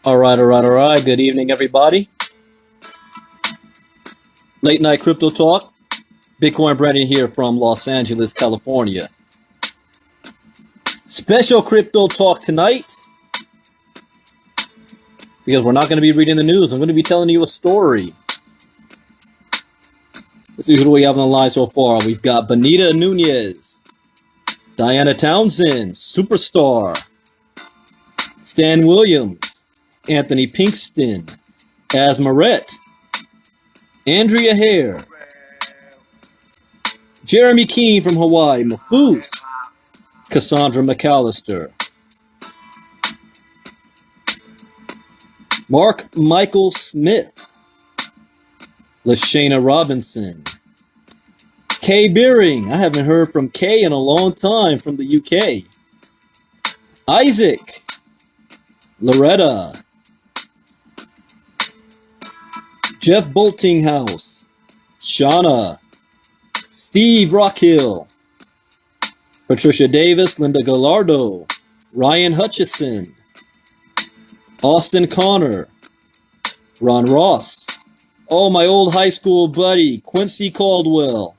All right. Good evening, everybody. Late night crypto talk. Bitcoin Brandon here from Los Angeles, California. Special crypto talk tonight because we're not going to be reading the news. I'm going to be telling you a story. Let's see who we have on the line so far. We've got Benita Nunez, Diana Townsend, Superstar, Stan Williams, Anthony Pinkston, Asmaret, Andrea Hare, Jeremy Keene from Hawaii, Mafoose, Cassandra McAllister, Mark Michael Smith, Lashana Robinson, Kay Beering. I haven't heard from Kay in a long time from the UK. Isaac, Loretta, Jeff Boltinghouse, Shauna, Steve Rockhill, Patricia Davis, Linda Gallardo, Ryan Hutchison, Austin Connor, Ron Ross, my old high school buddy, Quincy Caldwell.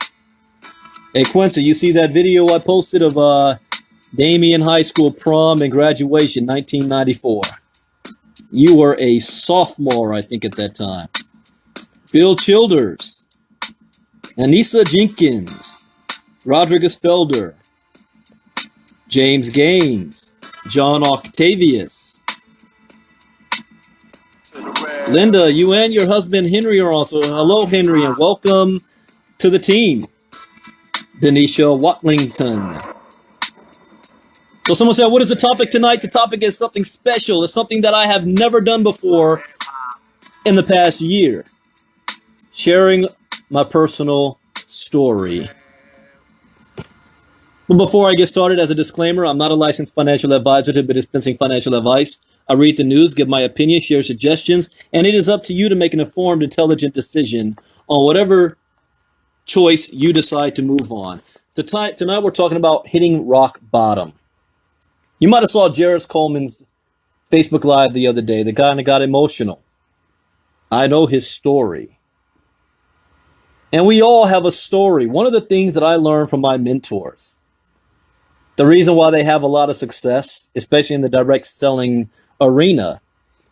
Hey, Quincy, you see that video I posted of Damien High School prom and graduation, 1994? You were a sophomore, I think, at that time. Bill Childers, Anissa Jenkins, Rodriguez Felder, James Gaines, John Octavius, Linda, you and your husband Henry are also. Hello, Henry, and welcome to the team. Denisha Watlington. So someone said, what is the topic tonight? The topic is something special. It's something that I have never done before in the past year. Sharing my personal story. But before I get started, as a disclaimer, I'm not a licensed financial advisor to be dispensing financial advice. I read the news, give my opinion, share suggestions, and it is up to you to make an informed, intelligent decision on whatever choice you decide to move on. Tonight we're talking about hitting rock bottom. You might have saw Jairus Coleman's Facebook Live the other day. The guy got emotional. I know his story. And we all have a story. One of the things that I learned from my mentors, the reason why they have a lot of success, especially in the direct selling arena,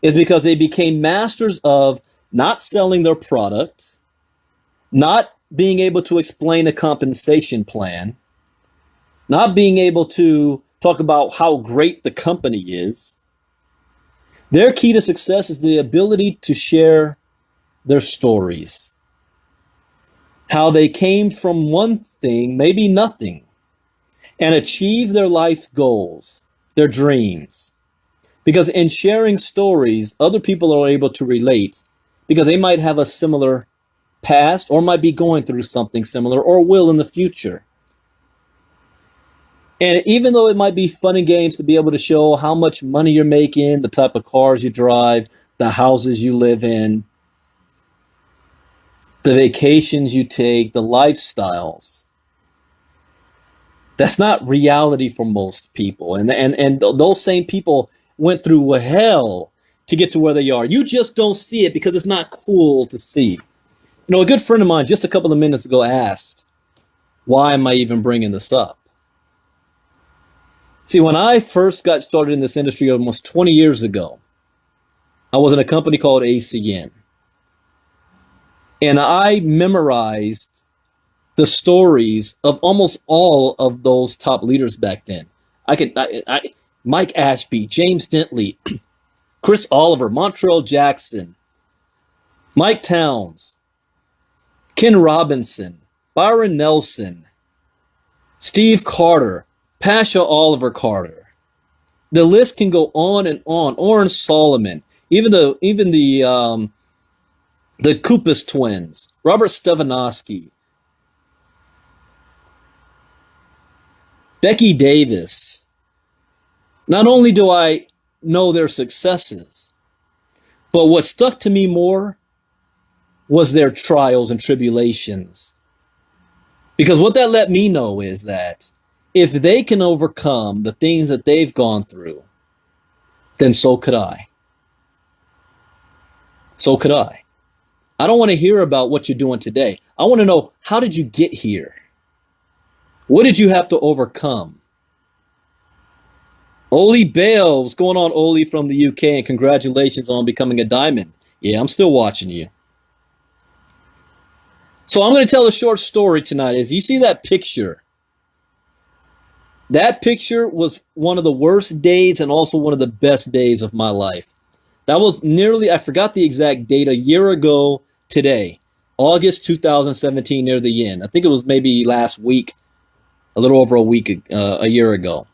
is because they became masters of not selling their product, not being able to explain a compensation plan, not being able to talk about how great the company is. Their key to success is the ability to share their stories. How they came from one thing, maybe nothing, and achieve their life goals, their dreams. Because in sharing stories, other people are able to relate because they might have a similar past or might be going through something similar or will in the future. And even though it might be fun and games to be able to show how much money you're making, the type of cars you drive, the houses you live in, the vacations you take, the lifestyles, that's not reality for most people. And those same people went through hell to get to where they are. You just don't see it because it's not cool to see. You know, a good friend of mine just a couple of minutes ago asked, why am I even bringing this up? See, when I first got started in this industry almost 20 years ago, I was in a company called ACN. And I memorized the stories of almost all of those top leaders back then. Mike Ashby, James Dentley, Chris Oliver, Montrell Jackson, Mike Towns, Ken Robinson, Byron Nelson, Steve Carter, Pasha Oliver Carter. The list can go on and on. Oren Solomon, even the Koopas twins, Robert Stefanowski, Becky Davis. Not only do I know their successes, but what stuck to me more was their trials and tribulations. Because what that let me know is that if they can overcome the things that they've gone through, then so could I. So could I. I don't want to hear about what you're doing today. I want to know, how did you get here? What did you have to overcome? Oli Bale, what's going on, Oli from the UK? And congratulations on becoming a diamond. Yeah, I'm still watching you. So I'm going to tell a short story tonight. As you see that picture was one of the worst days and also one of the best days of my life. That was nearly, I forgot the exact date, a year ago today, August 2017, near the end. I think it was maybe last week, a little over a year ago.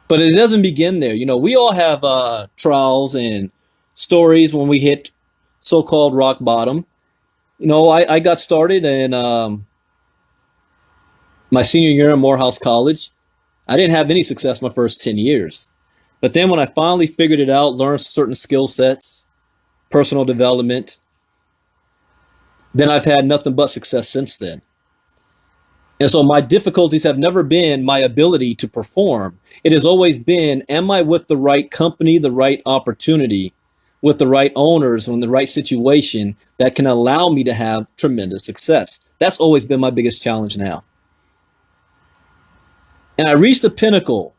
But it doesn't begin there. You know, we all have trials and stories when we hit so-called rock bottom. You know, I got started in my senior year in Morehouse College. I didn't have any success my first 10 years. But then when I finally figured it out, learned certain skill sets, personal development, then I've had nothing but success since then. And so my difficulties have never been my ability to perform. It has always been, am I with the right company, the right opportunity, with the right owners, in the right situation that can allow me to have tremendous success? That's always been my biggest challenge now. And I reached the pinnacle,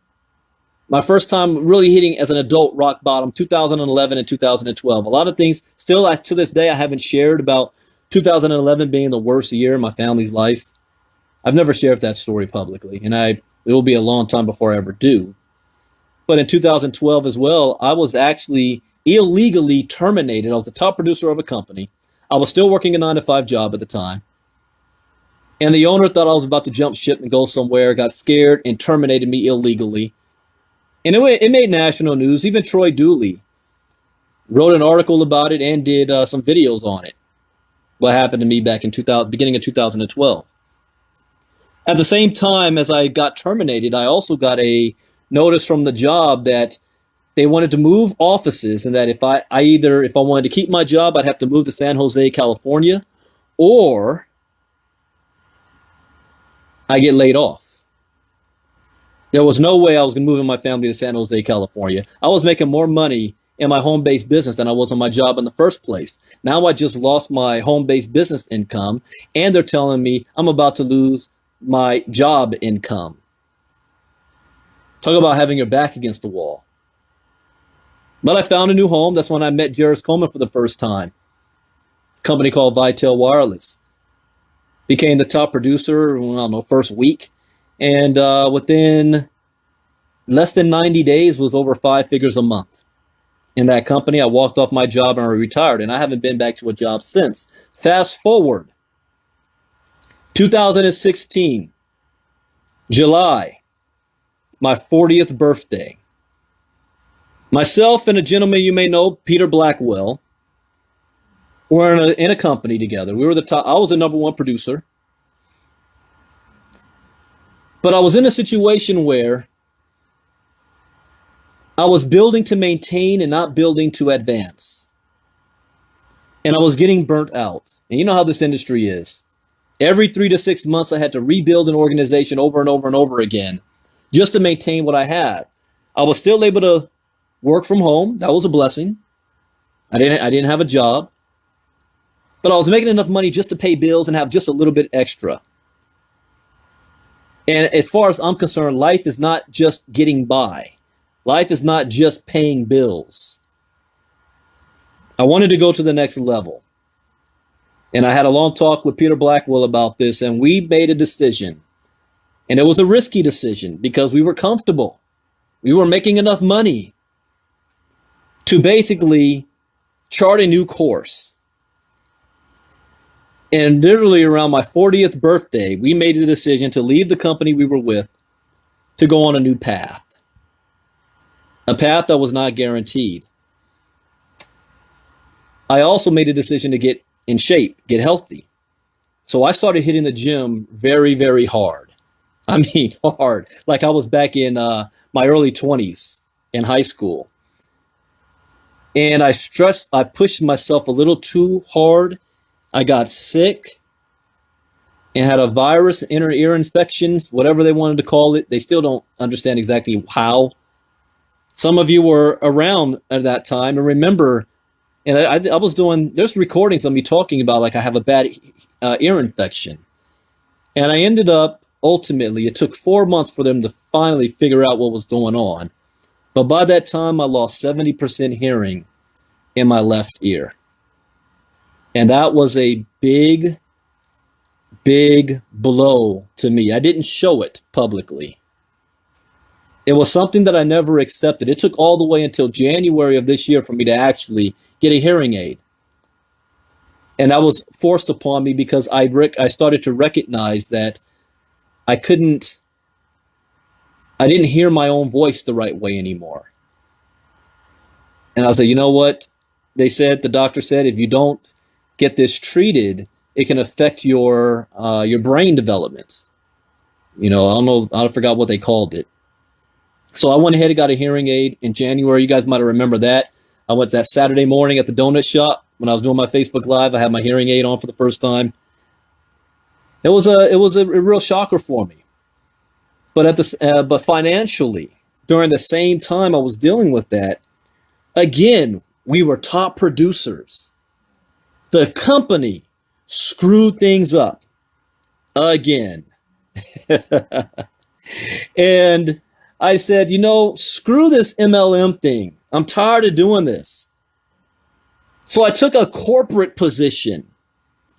my first time really hitting as an adult rock bottom, 2011 and 2012. A lot of things still to this day I haven't shared about 2011 being the worst year in my family's life. I've never shared that story publicly, and it will be a long time before I ever do. But in 2012 as well, I was actually illegally terminated. I was the top producer of a company. I was still working a 9-to-5 job at the time. And the owner thought I was about to jump ship and go somewhere, got scared, and terminated me illegally. And it made national news. Even Troy Dooley wrote an article about it and did some videos on it. What happened to me back in beginning of 2012. At the same time as I got terminated, I also got a notice from the job that they wanted to move offices, and that if I wanted to keep my job, I'd have to move to San Jose, California, or I get laid off. There was no way I was going to move in my family to San Jose, California. I was making more money in my home-based business than I was on my job in the first place. Now I just lost my home-based business income, and they're telling me I'm about to lose my job income. Talk about having your back against the wall. But I found a new home. That's when I met Jairus Coleman for the first time. A company called Vitel Wireless. Became the top producer, I don't know, first week. And within less than 90 days was over 5 figures a month. In that company, I walked off my job and I retired. And I haven't been back to a job since. Fast forward. 2016, July, my 40th birthday. Myself and a gentleman you may know, Peter Blackwell, were in a company together. We were the top. I was the number one producer. But I was in a situation where I was building to maintain and not building to advance. And I was getting burnt out. And you know how this industry is. Every 3 to 6 months, I had to rebuild an organization over and over and over again just to maintain what I had. I was still able to work from home. That was a blessing. I didn't have a job, but I was making enough money just to pay bills and have just a little bit extra. And as far as I'm concerned, life is not just getting by. Life is not just paying bills. I wanted to go to the next level. And I had a long talk with Peter Blackwell about this, and we made a decision. And it was a risky decision because we were comfortable. We were making enough money to basically chart a new course. And literally around my 40th birthday, we made a decision to leave the company we were with to go on a new path. A path that was not guaranteed. I also made a decision to get in shape, get healthy. So I started hitting the gym very, very hard. I mean, hard. Like I was back in my early 20s in high school. And I pushed myself a little too hard. I got sick and had a virus, inner ear infections, whatever they wanted to call it. They still don't understand exactly how. Some of you were around at that time and remember And I was doing, there's recordings of me talking about like I have a bad ear infection. And I ended up, ultimately, it took 4 months for them to finally figure out what was going on. But by that time, I lost 70% hearing in my left ear. And that was a big, big blow to me. I didn't show it publicly. It was something that I never accepted. It took all the way until January of this year for me to actually get a hearing aid. And that was forced upon me because I started to recognize that I didn't hear my own voice the right way anymore. And I was like, you know what? The doctor said, if you don't get this treated, it can affect your brain development. You know, I don't know, I forgot what they called it. So I went ahead and got a hearing aid in January. You guys might have remembered that. I went that Saturday morning at the donut shop when I was doing my Facebook Live. I had my hearing aid on for the first time. It was a real shocker for me. But but financially, during the same time I was dealing with that, again, we were top producers. The company screwed things up again. And I said, screw this MLM thing. I'm tired of doing this. So I took a corporate position,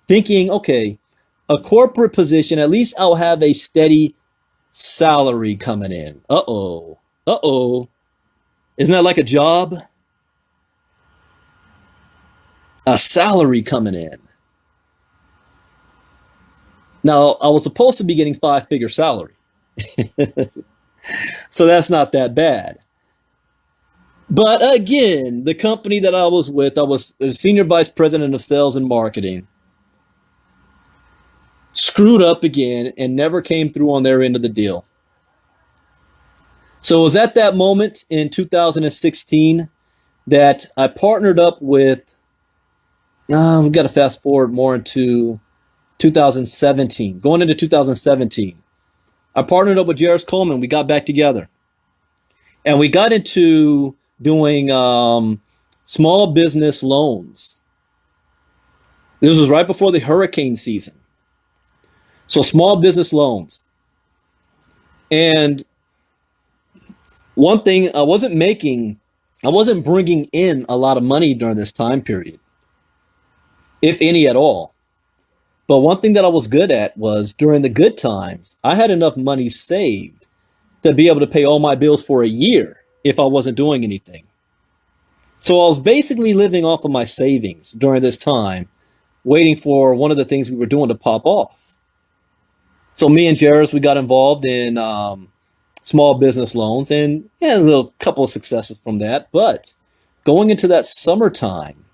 thinking, okay, a corporate position, at least I'll have a steady salary coming in. Uh-oh. Isn't that like a job? A salary coming in. Now, I was supposed to be getting 5-figure salary. So that's not that bad. But again, the company that I was with, I was the senior vice president of sales and marketing, screwed up again and never came through on their end of the deal. So it was at that moment in 2016 that I partnered up with, we've got to fast forward more into 2017, going into 2017. I partnered up with Jairus Coleman. We got back together. And we got into doing small business loans. This was right before the hurricane season. So small business loans. And one thing, I wasn't bringing in a lot of money during this time period, if any at all. But one thing that I was good at was during the good times, I had enough money saved to be able to pay all my bills for a year if I wasn't doing anything. So I was basically living off of my savings during this time, waiting for one of the things we were doing to pop off. So me and Jairus, we got involved in small business loans and had a little couple of successes from that. But going into that summertime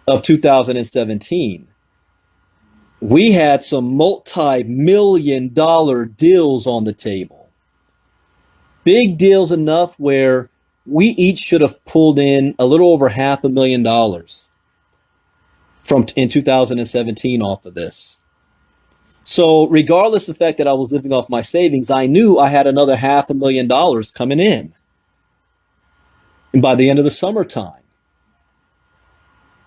of 2017, we had some multi-million-dollar deals on the table. Big deals enough where we each should have pulled in a little over $500,000 in 2017 off of this. So regardless of the fact that I was living off my savings, I knew I had another $500,000 coming in. And by the end of the summertime,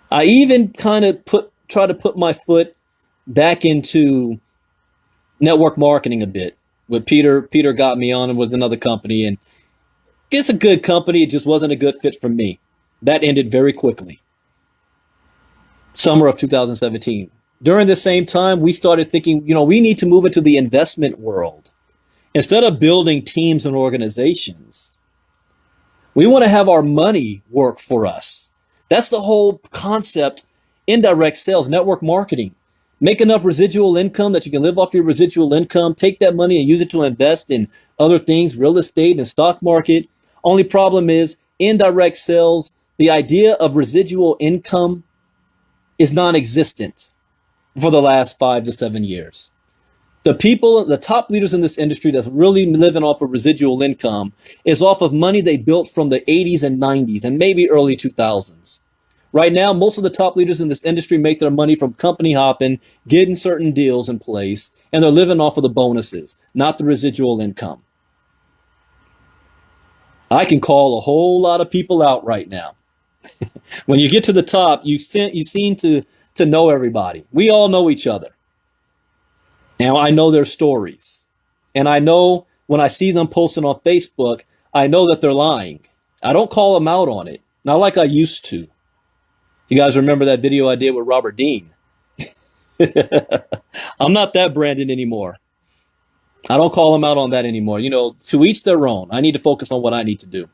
I even kind of try to put my foot back into network marketing a bit with Peter. Peter got me on with another company, and it's a good company. It just wasn't a good fit for me. That ended very quickly. Summer of 2017. During the same time, we started thinking, we need to move into the investment world. Instead of building teams and organizations, we want to have our money work for us. That's the whole concept, indirect sales, network marketing. Make enough residual income that you can live off your residual income, take that money and use it to invest in other things, real estate and stock market. Only problem is indirect sales, the idea of residual income is non-existent for the last 5 to 7 years. The top leaders in this industry that's really living off of residual income is off of money they built from the 80s and 90s and maybe early 2000s. Right now, most of the top leaders in this industry make their money from company hopping, getting certain deals in place, and they're living off of the bonuses, not the residual income. I can call a whole lot of people out right now. When you get to the top, you seem to know everybody. We all know each other. Now I know their stories. And I know when I see them posting on Facebook, I know that they're lying. I don't call them out on it. Not like I used to. You guys remember that video I did with Robert Dean? I'm not that Brandon anymore. I don't call them out on that anymore. You know, to each their own. I need to focus on what I need to do.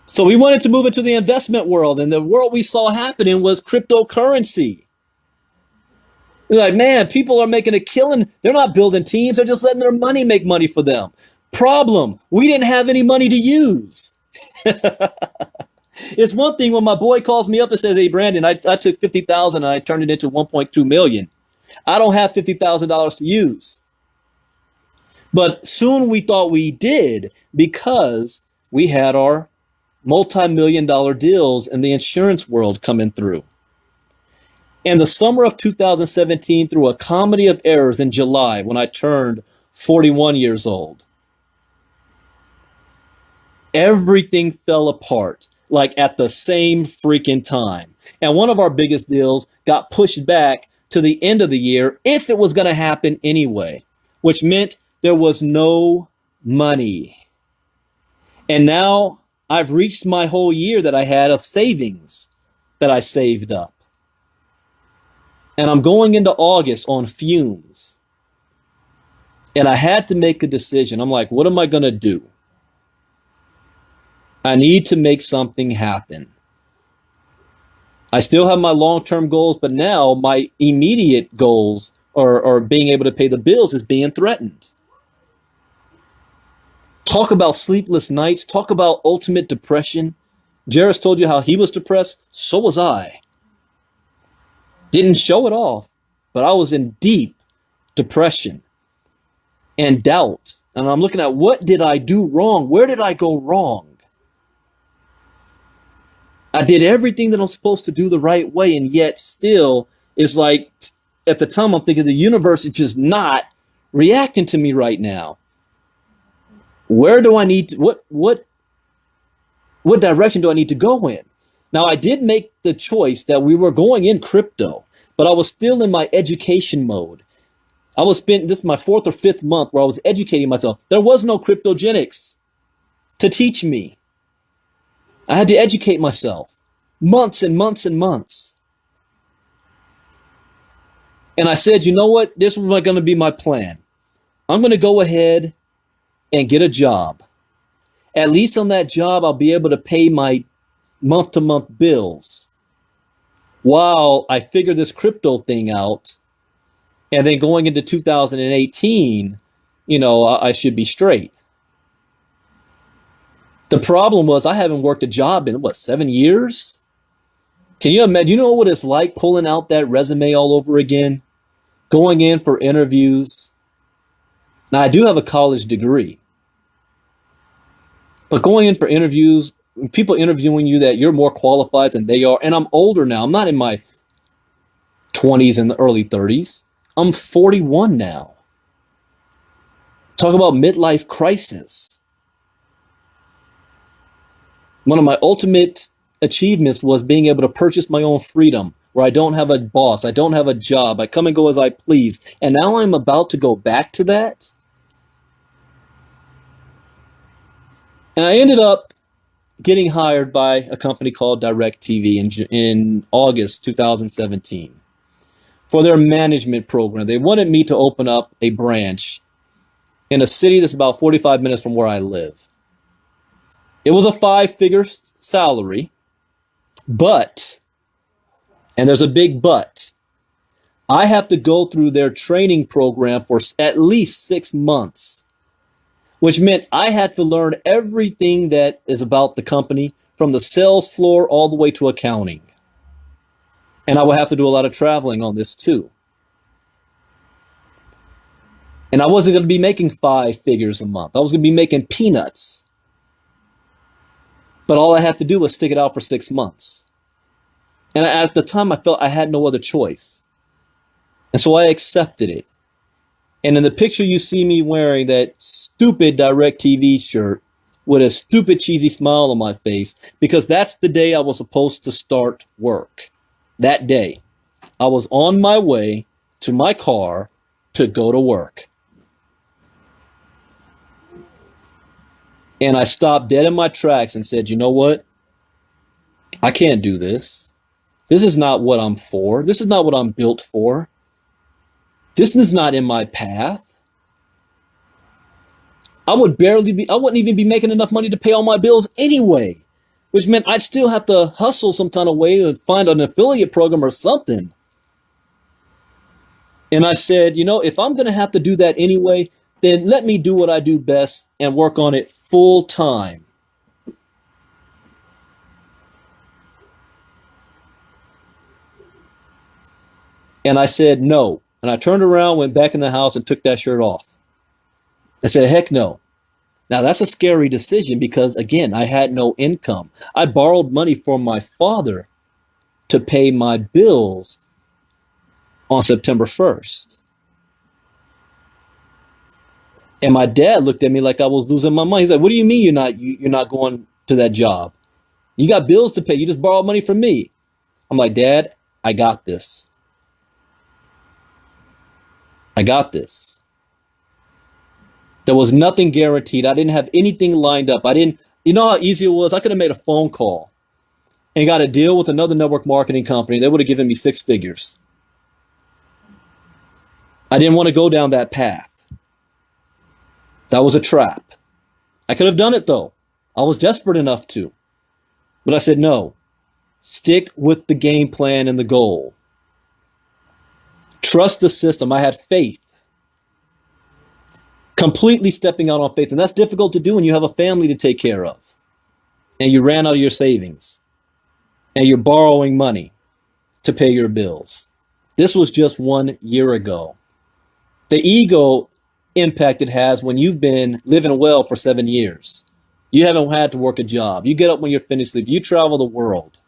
So we wanted to move into the investment world, and the world we saw happening was cryptocurrency. We're like, man, people are making a killing. They're not building teams. They're just letting their money make money for them. Problem, we didn't have any money to use. It's one thing when my boy calls me up and says, hey, Brandon, I took $50,000 and I turned it into $1.2 million. I don't have $50,000 to use. But soon we thought we did because we had our multi-million-dollar deals in the insurance world coming through. In the summer of 2017, through a comedy of errors in July, when I turned 41 years old, everything fell apart, like at the same freaking time. And one of our biggest deals got pushed back to the end of the year if it was going to happen anyway, which meant there was no money. And now I've reached my whole year that I had of savings that I saved up. And I'm going into August on fumes. And I had to make a decision. I'm like, what am I going to do? I need to make something happen. I still have my long-term goals, but now my immediate goals or being able to pay the bills is being threatened. Talk about sleepless nights. Talk about ultimate depression. Jairus told you how he was depressed. So was I. Didn't show it off, but I was in deep depression and doubt. And I'm looking at, what did I do wrong? Where did I go wrong? I did everything that I'm supposed to do the right way, and yet still it's like, at the time I'm thinking the universe is just not reacting to me right now. Where do I need to, what direction do I need to go in? Now, I did make the choice that we were going in crypto, but I was still in my education mode. This is my 4th or 5th month where I was educating myself. There was no cryptogenics to teach me. I had to educate myself months and months and months. And I said, you know what? This was going to be my plan. I'm going to go ahead and get a job. At least on that job, I'll be able to pay my month-to-month bills while I figure this crypto thing out. And then going into 2018, I should be straight. The problem was I haven't worked a job in, 7 years? Can you imagine? You know what it's like pulling out that resume all over again? Going in for interviews. Now, I do have a college degree. But going in for interviews, people interviewing you that you're more qualified than they are. And I'm older now. I'm not in my 20s and the early 30s. I'm 41 now. Talk about midlife crisis. One of my ultimate achievements was being able to purchase my own freedom, where I don't have a boss, I don't have a job, I come and go as I please. And now I'm about to go back to that. And I ended up getting hired by a company called DirecTV in August 2017 for their management program. They wanted me to open up a branch in a city that's about 45 minutes from where I live. It was a 5-figure salary, but, and there's a big but, I have to go through their training program for at least 6 months, which meant I had to learn everything that is about the company from the sales floor all the way to accounting. And I would have to do a lot of traveling on this too. And I wasn't going to be making 5 figures a month. I was going to be making peanuts. But all I had to do was stick it out for 6 months. And at the time, I felt I had no other choice. And so I accepted it. And in the picture you see me wearing that stupid DirecTV shirt, with a stupid, cheesy smile on my face because that's the day I was supposed to start work. That day, I was on my way to my car to go to work. And I stopped dead in my tracks and said, you know what? I can't do this. This is not what I'm for. This is not what I'm built for. This is not in my path. I wouldn't even be making enough money to pay all my bills anyway, which meant I'd still have to hustle some kind of way to find an affiliate program or something. And I said, you know, if I'm going to have to do that anyway, then let me do what I do best and work on it full time. And I said no. And I turned around, went back in the house and took that shirt off. I said, heck no. Now that's a scary decision because, again, I had no income. I borrowed money from my father to pay my bills on September 1st. And my dad looked at me like I was losing my mind. He's like, what do you mean you're not going to that job? You got bills to pay. You just borrowed money from me. I'm like, Dad, I got this. I got this. There was nothing guaranteed. I didn't have anything lined up. You know how easy it was? I could have made a phone call and got a deal with another network marketing company. They would have given me 6 figures. I didn't want to go down that path. That was a trap. I could have done it though. I was desperate enough to. But I said, no, stick with the game plan and the goal. Trust the system. I had faith. Completely stepping out on faith. And that's difficult to do when you have a family to take care of. And you ran out of your savings. And you're borrowing money to pay your bills. This was just 1 year ago. The ego impact it has when you've been living well for 7 years. You haven't had to work a job. You get up when you're finished sleeping. You travel the world.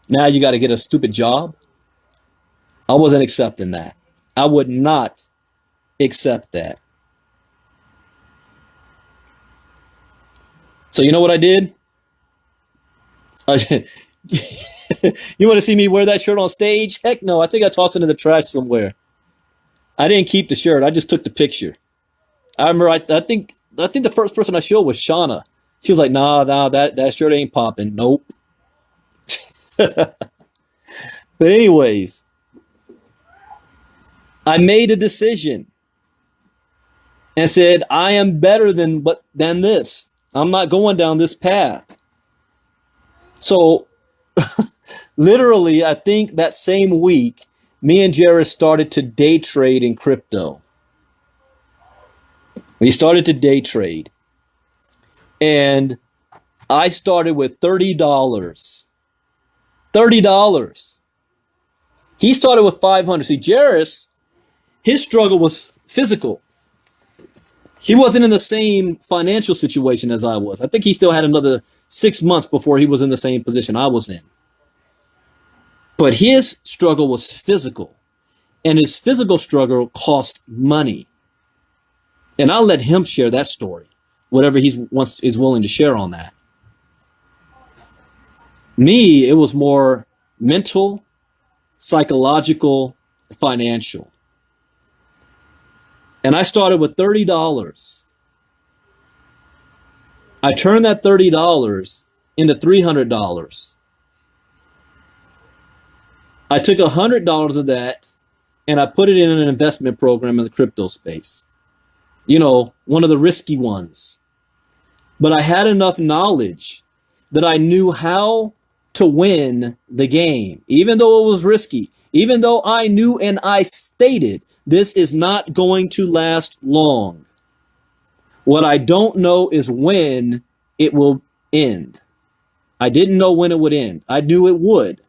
Now you got to get a stupid job. I wasn't accepting that. I would not accept that. So you know what I did? You want to see me wear that shirt on stage? Heck no. I think I tossed it in the trash somewhere. I didn't keep the shirt. I just took the picture. I remember, I think the first person I showed was Shauna. She was like, nah, that shirt ain't popping. Nope. But anyways, I made a decision and said, I am better than this. I'm not going down this path. So literally, I think that same week, me and Jared started to day trade in crypto. We started to day trade. And I started with $30. $30. He started with $500. See, Jairus, his struggle was physical. He wasn't in the same financial situation as I was. I think he still had another 6 months before he was in the same position I was in. But his struggle was physical. And his physical struggle cost money. And I'll let him share that story, whatever he is willing to share on that. Me, it was more mental, psychological, financial. And I started with $30. I turned that $30 into $300. I took $100 of that and I put it in an investment program in the crypto space. You know, one of the risky ones. But I had enough knowledge that I knew how to win the game, even though it was risky, even though I knew and I stated this is not going to last long. What I don't know is when it will end. I didn't know when it would end. I knew it would,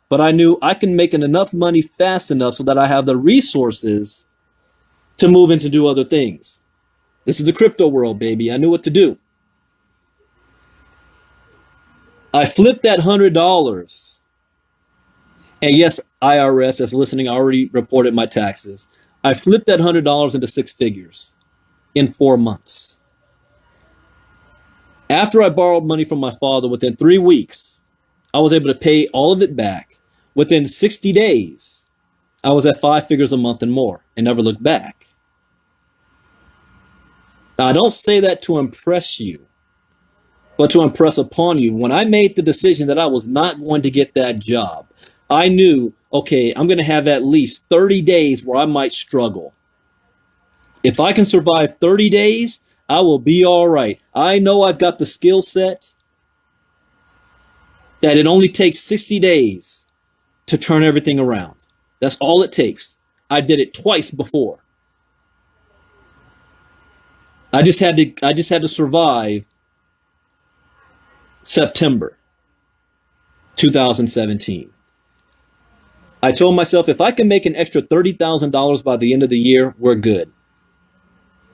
but I knew I can make enough money fast enough so that I have the resources to move into do other things. This is the crypto world, baby. I knew what to do. I flipped that $100. And yes, IRS that's listening, I already reported my taxes. I flipped that $100 into 6 figures in 4 months. After I borrowed money from my father, within 3 weeks, I was able to pay all of it back. Within 60 days, I was at 5 figures a month and more and never looked back. Now, I don't say that to impress you, but to impress upon you. When I made the decision that I was not going to get that job, I knew, okay, I'm going to have at least 30 days where I might struggle. If I can survive 30 days, I will be all right. I know I've got the skill set that it only takes 60 days to turn everything around. That's all it takes. I did it twice before. I just had to survive September 2017. I told myself, if I can make an extra $30,000 by the end of the year, we're good.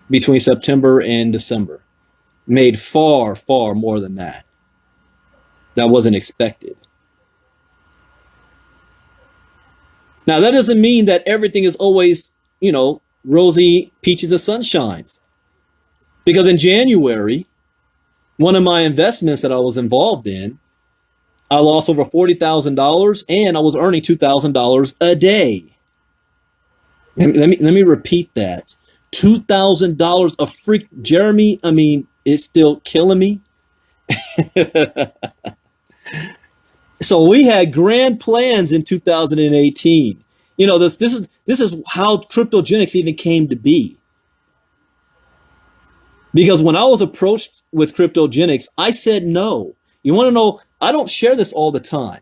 Between September and December. Made far, far more than that. That wasn't expected. Now, that doesn't mean that everything is always, rosy peaches and sunshines. Because in January, one of my investments that I was involved in, I lost over $40,000 and I was earning $2,000 a day. Let me repeat that. $2,000 a freak. Jeremy, it's still killing me. So we had grand plans in 2018. This is how cryptogenics even came to be. Because when I was approached with cryptogenics, I said no. You want to know, I don't share this all the time.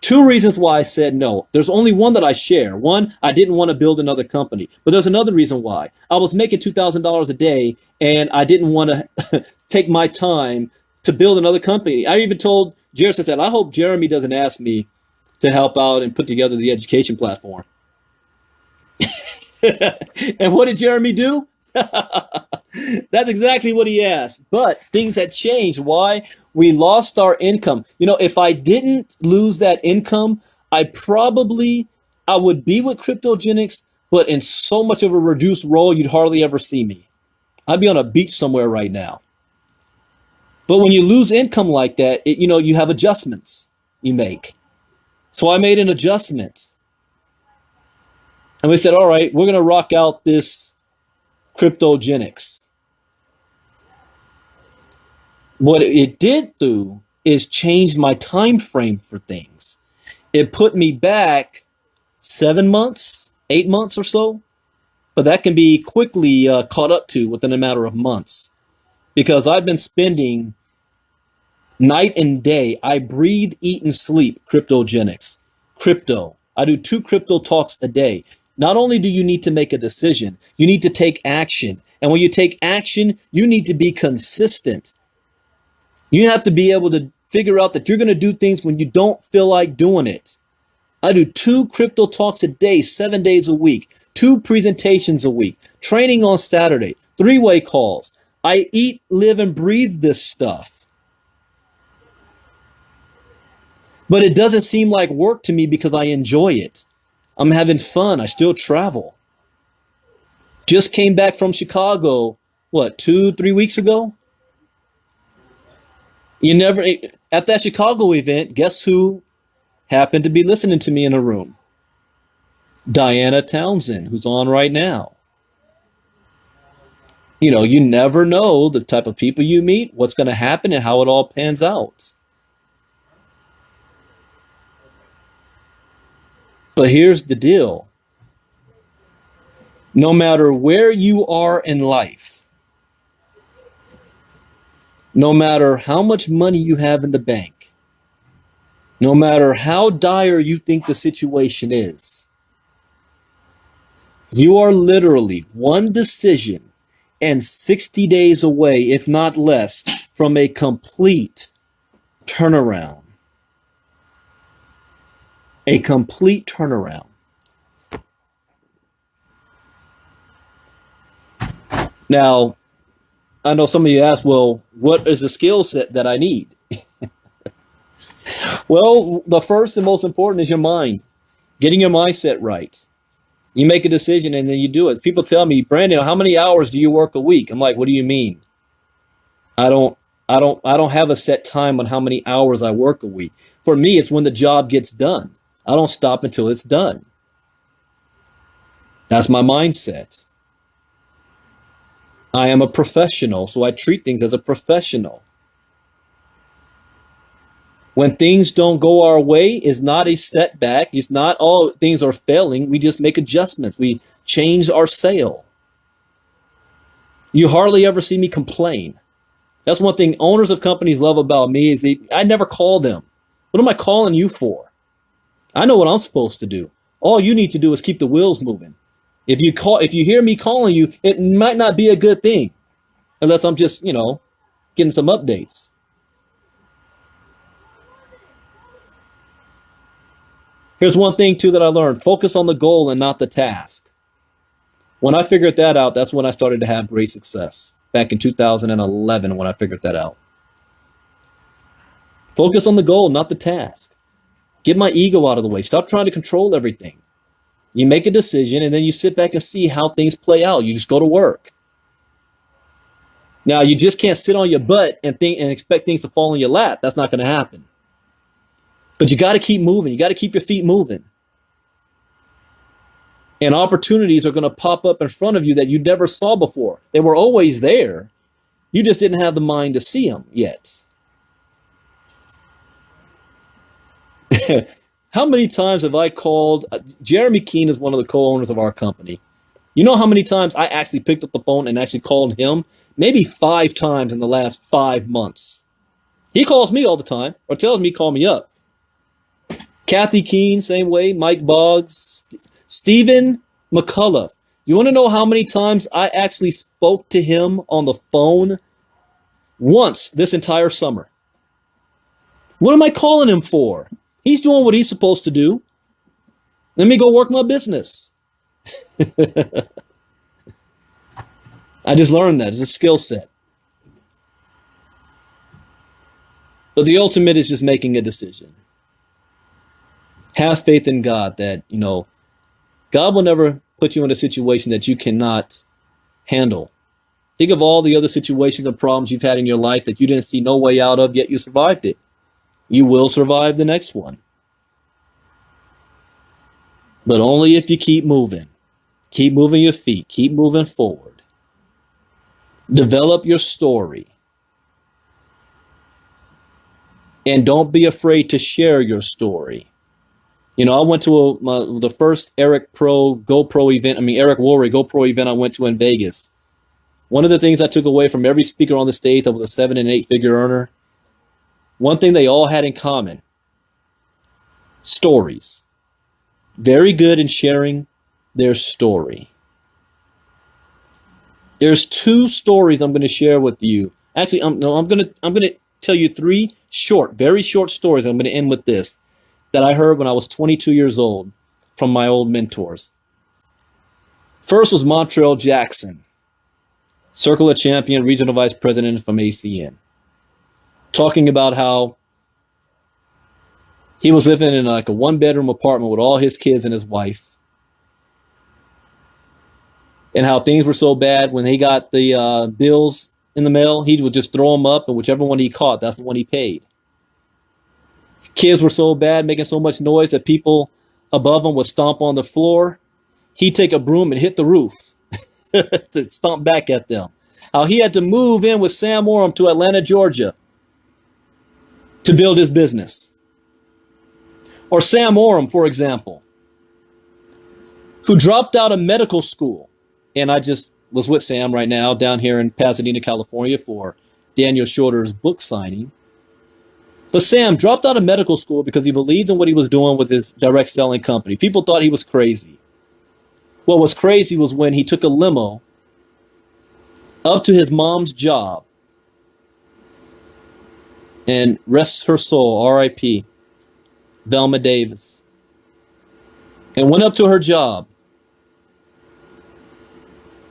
2 reasons why I said no. There's only one that I share. One, I didn't want to build another company. But there's another reason why. I was making $2,000 a day and I didn't want to take my time to build another company. I even told Jared, I said, I hope Jeremy doesn't ask me to help out and put together the education platform. And what did Jeremy do? That's exactly what he asked. But things had changed. Why? We lost our income. If I didn't lose that income, I would be with cryptogenics, but in so much of a reduced role, you'd hardly ever see me. I'd be on a beach somewhere right now. But when you lose income like that, you have adjustments you make. So I made an adjustment. And we said, all right, we're going to rock out this cryptogenics. What it did do is change my time frame for things. It put me back 7 months, 8 months or so, but that can be quickly caught up to within a matter of months, because I've been spending night and day. I breathe, eat, and sleep cryptogenics. Crypto. I do 2 crypto talks a day. Not only do you need to make a decision, you need to take action. And when you take action, you need to be consistent. You have to be able to figure out that you're going to do things when you don't feel like doing it. I do 2 crypto talks a day, 7 days a week, 2 presentations a week, training on Saturday, 3-way calls. I eat, live, and breathe this stuff. But it doesn't seem like work to me because I enjoy it. I'm having fun. I still travel. Just came back from Chicago, 2-3 weeks ago? At that Chicago event, guess who happened to be listening to me in a room? Diana Townsend, who's on right now. You never know the type of people you meet, what's going to happen, and how it all pans out. But here's the deal. No matter where you are in life, no matter how much money you have in the bank, no matter how dire you think the situation is, you are literally one decision and 60 days away, if not less, from a complete turnaround. A complete turnaround. Now, I know some of you ask, well, what is the skill set that I need? Well, the first and most important is your mind. Getting your mindset right. You make a decision and then you do it. People tell me, Brandon, how many hours do you work a week? I'm like, what do you mean? I don't I don't have a set time on how many hours I work a week. For me, it's when the job gets done. I don't stop until it's done. That's my mindset. I am a professional, so I treat things as a professional. When things don't go our way, it's not a setback. It's not all things are failing. We just make adjustments. We change our sail. You hardly ever see me complain. That's one thing owners of companies love about me is I never call them. What am I calling you for? I know what I'm supposed to do. All you need to do is keep the wheels moving. If you hear me calling you, it might not be a good thing unless I'm just, getting some updates. Here's one thing too that I learned. Focus on the goal and not the task. When I figured that out, that's when I started to have great success. Back in 2011 when I figured that out. Focus on the goal, not the task. Get my ego out of the way. Stop trying to control everything. You make a decision and then you sit back and see how things play out. You just go to work. Now, you just can't sit on your butt and think and expect things to fall in your lap. That's not going to happen. But you got to keep moving. You got to keep your feet moving. And opportunities are going to pop up in front of you that you never saw before. They were always there. You just didn't have the mind to see them yet. How many times have I called? Jeremy Keene is one of the co-owners of our company. You know how many times I actually picked up the phone and actually called him? Maybe 5 times in the last 5 months. He calls me all the time or tells me, call me up. Kathy Keene, same way. Mike Boggs. Stephen McCullough. You want to know how many times I actually spoke to him on the phone? Once this entire summer. What am I calling him for? He's doing what he's supposed to do. Let me go work my business. I just learned that. It's a skill set. But the ultimate is just making a decision. Have faith in God that, God will never put you in a situation that you cannot handle. Think of all the other situations and problems you've had in your life that you didn't see no way out of, yet you survived it. You will survive the next one. But only if you keep moving. Keep moving your feet. Keep moving forward. Develop your story. And don't be afraid to share your story. I went to the first Eric Worre GoPro event I went to in Vegas. One of the things I took away from every speaker on the stage that was a 7- and 8-figure earner, one thing they all had in common, stories. Very good in sharing their story. There's 2 stories I'm going to share with you. Actually, I'm going to tell you 3 very short stories. I'm going to end with this that I heard when I was 22 years old from my old mentors. First was Montrell Jackson, Circle Champion, Regional Vice President from ACN, talking about how he was living in like a 1-bedroom apartment with all his kids and his wife, and how things were so bad when he got the bills in the mail, he would just throw them up, and whichever one he caught, that's the one he paid. His kids were so bad, making so much noise that people above him would stomp on the floor. He'd take a broom and hit the roof to stomp back at them. How he had to move in with Sam Oram to Atlanta, Georgia to build his business. Or Sam Oram, for example, who dropped out of medical school. And I just was with Sam right now down here in Pasadena, California for Daniel Shorter's book signing. But Sam dropped out of medical school because he believed in what he was doing with his direct selling company. People thought he was crazy. What was crazy was when he took a limo up to his mom's job, and rest her soul, R.I.P., Velma Davis, and went up to her job.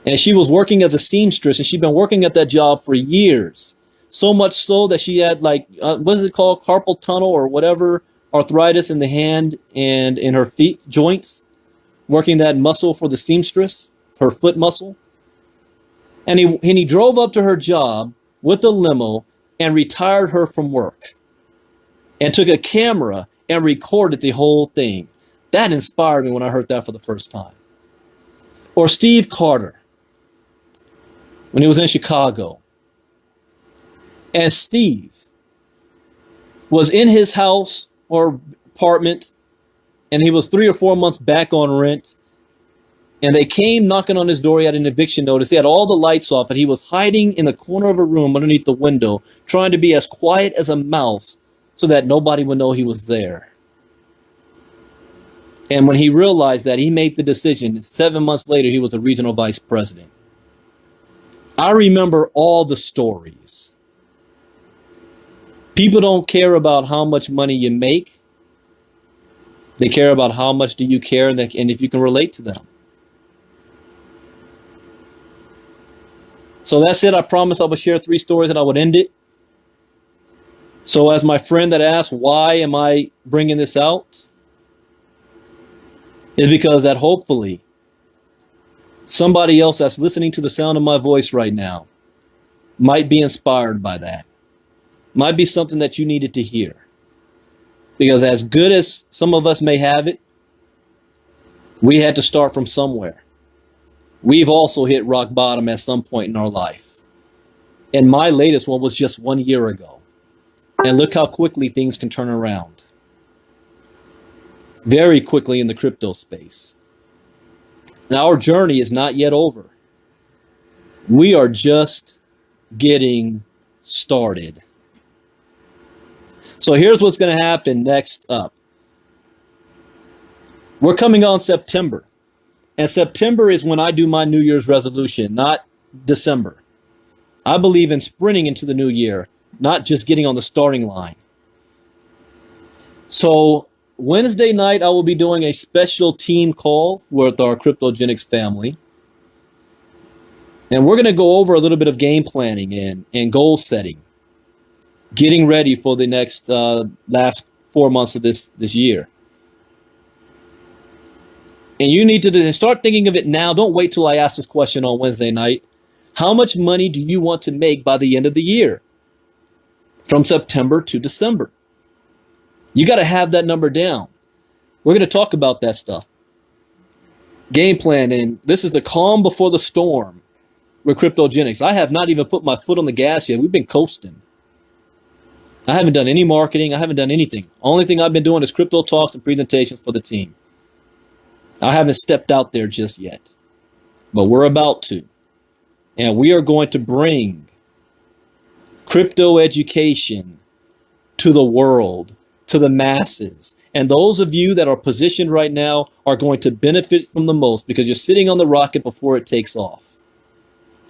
And she was working as a seamstress, and she'd been working at that job for years. So much so that she had what is it called? Carpal tunnel or whatever, arthritis in the hand and in her feet joints, working that muscle for the seamstress, her foot muscle. And he drove up to her job with the limo, and retired her from work and took a camera and recorded the whole thing. That inspired me when I heard that for the first time. Or Steve Carter, when he was in Chicago. And Steve was in his house or apartment, and he was 3 or 4 months back on rent. And they came knocking on his door. He had an eviction notice. He had all the lights off, and he was hiding in the corner of a room underneath the window, trying to be as quiet as a mouse so that nobody would know he was there. And when he realized that, he made the decision. 7 months later, he was a regional vice president. I remember all the stories. People don't care about how much money you make. They care about how much do you care and if you can relate to them. So that's it. I promised I would share 3 stories and I would end it. So as my friend that asked, why am I bringing this out? Is because that hopefully somebody else that's listening to the sound of my voice right now might be inspired by that. Might be something that you needed to hear. Because as good as some of us may have it, we had to start from somewhere. We've also hit rock bottom at some point in our life. And my latest one was just 1 year ago. And look how quickly things can turn around. Very quickly in the crypto space. Now, our journey is not yet over. We are just getting started. So here's what's going to happen next up. We're coming on September. And September is when I do my New Year's resolution, not December. I believe in sprinting into the new year, not just getting on the starting line. So Wednesday night, I will be doing a special team call with our Cryptogenics family. And we're going to go over a little bit of game planning and goal setting. Getting ready for the next last 4 months of this year. And you need to start thinking of it now. Don't wait till I ask this question on Wednesday night. How much money do you want to make by the end of the year? From September to December. You got to have that number down. We're going to talk about that stuff. Game plan, and this is the calm before the storm with Cryptogenics. I have not even put my foot on the gas yet. We've been coasting. I haven't done any marketing. I haven't done anything. Only thing I've been doing is crypto talks and presentations for the team. I haven't stepped out there just yet, but we're about to. And we are going to bring crypto education to the world, to the masses. And those of you that are positioned right now are going to benefit from the most because you're sitting on the rocket before it takes off.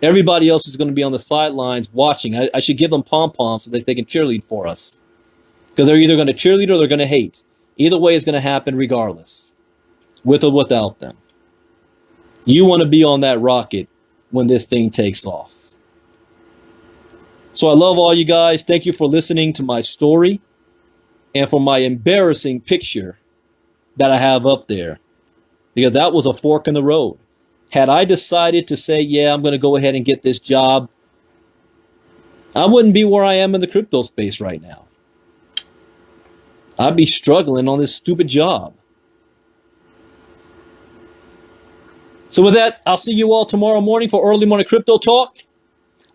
Everybody else is going to be on the sidelines watching. I should give them pom-poms so that they can cheerlead for us. Because they're either going to cheerlead or they're going to hate. Either way is going to happen regardless. With or without them. You want to be on that rocket when this thing takes off. So I love all you guys. Thank you for listening to my story and for my embarrassing picture that I have up there. Because that was a fork in the road. Had I decided to say, yeah, I'm going to go ahead and get this job, I wouldn't be where I am in the crypto space right now. I'd be struggling on this stupid job. So with that, I'll see you all tomorrow morning for early morning crypto talk.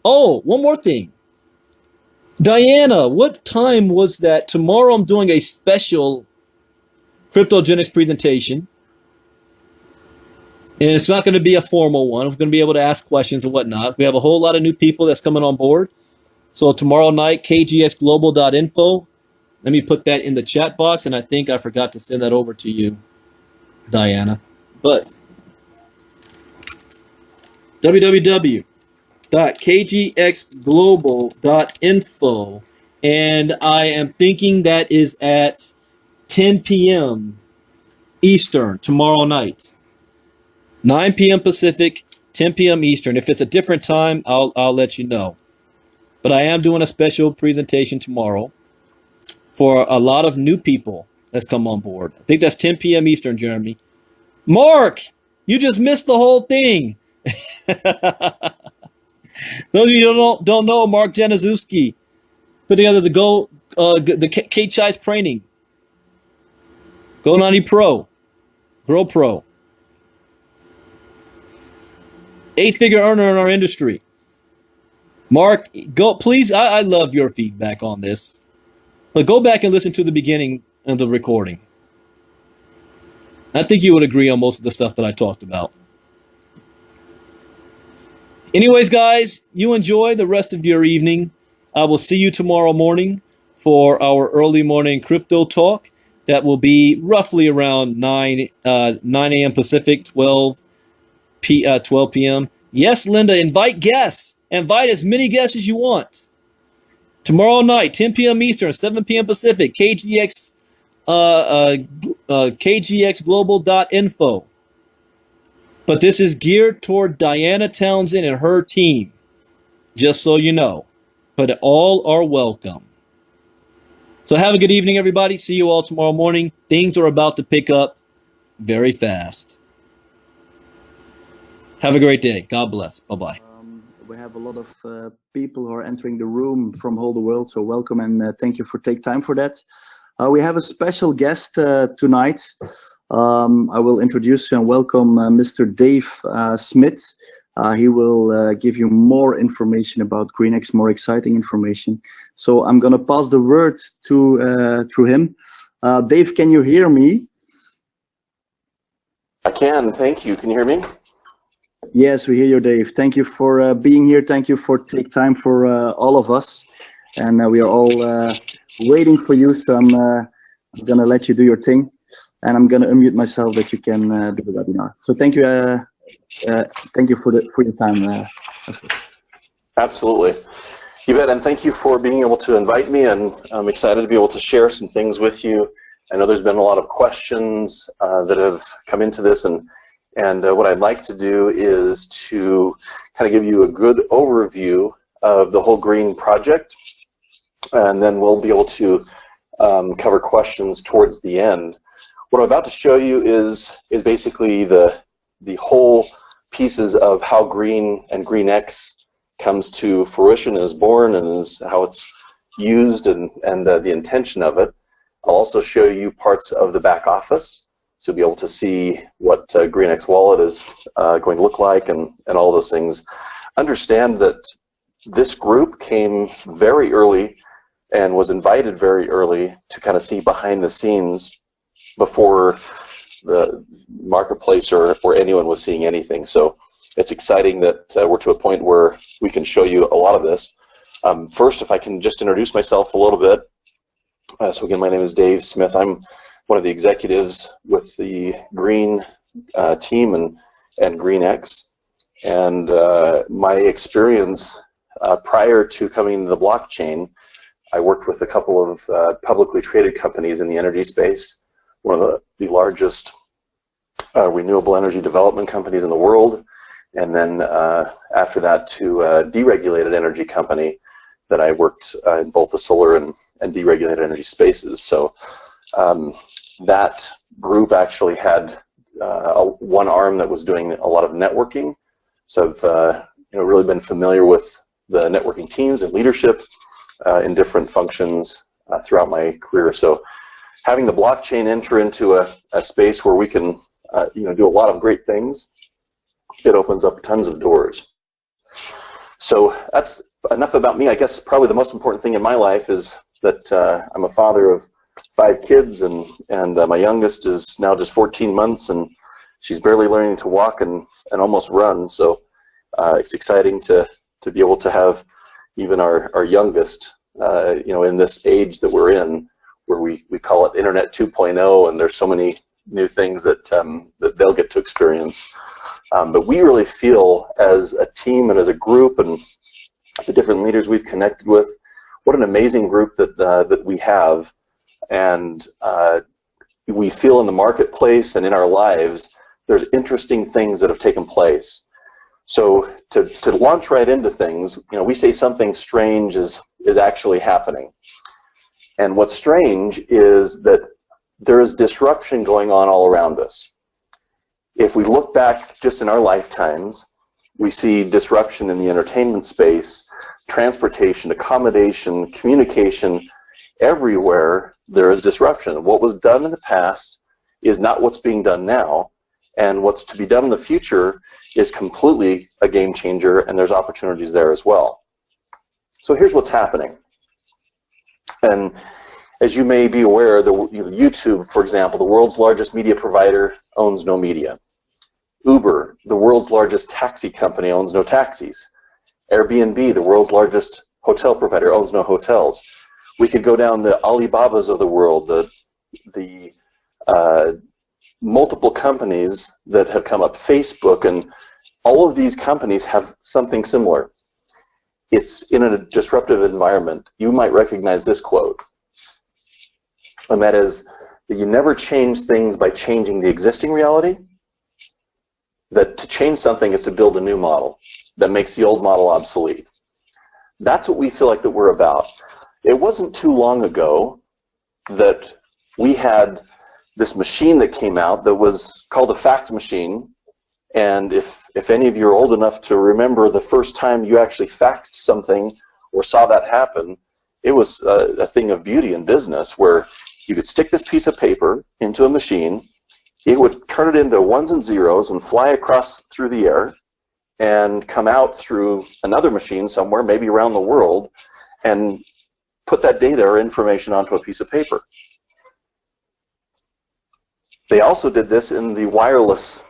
Oh, one more thing. Diana, what time was that? Tomorrow I'm doing a special Cryptogenics presentation. And it's not going to be a formal one. We're going to be able to ask questions and whatnot. We have a whole lot of new people that's coming on board. So tomorrow night, kgxglobal.info. Let me put that in the chat box. And I think I forgot to send that over to you, Diana. But www.kgxglobal.info. And I am thinking that is at 10 p.m. Eastern tomorrow night. 9 p.m. Pacific, 10 p.m. Eastern. If it's a different time, I'll let you know. But I am doing a special presentation tomorrow for a lot of new people that's come on board. I think that's 10 p.m. Eastern, Jeremy. Mark, you just missed the whole thing. Those of you who don't know, Mark Januszewski Put together the Kate Chai's training. Go 90 Pro. Grow Pro. 8-figure earner in our industry. Mark, go please. I love your feedback on this, but go back and listen to the beginning of the recording. I think you would agree on most of the stuff that I talked about. Anyways, guys, you enjoy the rest of your evening. I will see you tomorrow morning for our early morning crypto talk. That will be roughly around 9 a.m. Pacific, 12 p.m. Yes, Linda, invite guests. Invite as many guests as you want. Tomorrow night, 10 p.m. Eastern, 7 p.m. Pacific, kgxglobal.info. But this is geared toward Diana Townsend and her team, just so you know. But all are welcome. So have a good evening, everybody. See you all tomorrow morning. Things are about to pick up very fast. Have a great day. God bless. Bye-bye. We have a lot of people who are entering the room from all the world, so welcome and thank you for taking time for that. We have a special guest tonight. I will introduce you and welcome Mr. Dave Smith. He will give you more information about GreenX, more exciting information. So I'm going to pass the word to through him. Dave, can you hear me? I can. Thank you. Can you hear me? Yes, we hear you, Dave. Thank you for being here. Thank you for taking time for all of us. And we are all waiting for you. So I'm going to let you do your thing. And I'm going to unmute myself that you can do the webinar. So thank you. Thank you for your time. Absolutely. You bet. And thank you for being able to invite me. And I'm excited to be able to share some things with you. I know there's been a lot of questions that have come into this. And what I'd like to do is to kind of give you a good overview of the whole green project, and then we'll be able to cover questions towards the end. What I'm about to show you is basically the whole pieces of how green and GreenX comes to fruition, is born, and is how it's used, and the intention of it. I'll also show you parts of the back office, so you'll be able to see what GreenX Wallet is going to look like, and all those things. Understand that this group came very early and was invited very early to kind of see behind the scenes before the marketplace or anyone was seeing anything. So it's exciting that we're to a point where we can show you a lot of this. First, if I can just introduce myself a little bit. So again, my name is Dave Smith. I'm one of the executives with the Green team and GreenX. And my experience prior to coming to the blockchain, I worked with a couple of publicly traded companies in the energy space, one of the largest renewable energy development companies in the world, and then after that to a deregulated energy company that I worked in both the solar and deregulated energy spaces. So that group actually had one arm that was doing a lot of networking. So I've really been familiar with the networking teams and leadership in different functions throughout my career. So having the blockchain enter into a space where we can do a lot of great things, it opens up tons of doors. So that's enough about me. I guess probably the most important thing in my life is that I'm a father of 5 kids, and my youngest is now just 14 months, and she's barely learning to walk and almost run. So it's exciting to be able to have even our youngest, in this age that we're in, where we call it Internet 2.0, and there's so many new things that that they'll get to experience. But we really feel as a team and as a group, and the different leaders we've connected with, what an amazing group that we have. And we feel in the marketplace and in our lives, there's interesting things that have taken place. So to launch right into things, we say something strange is actually happening. And what's strange is that there is disruption going on all around us. If we look back just in our lifetimes, we see disruption in the entertainment space transportation, accommodation, communication, everywhere there is disruption. What was done in the past is not what's being done now, and what's to be done in the future is completely a game changer, and there's opportunities there as well. So here's what's happening. And as you may be aware, YouTube, for example, the world's largest media provider, owns no media. Uber, the world's largest taxi company, owns no taxis. Airbnb, the world's largest hotel provider, owns no hotels. We could go down the Alibabas of the world, the multiple companies that have come up, Facebook, and all of these companies have something similar. It's in a disruptive environment. You might recognize this quote, and that is that you never change things by changing the existing reality, that to change something is to build a new model that makes the old model obsolete. That's what we feel like that we're about. It wasn't too long ago that we had this machine that came out that was called a fax machine, and if any of you are old enough to remember the first time you actually faxed something or saw that happen, it was a thing of beauty in business where you could stick this piece of paper into a machine, it would turn it into ones and zeros and fly across through the air and come out through another machine somewhere, maybe around the world, and put that data or information onto a piece of paper. They also did this in the wireless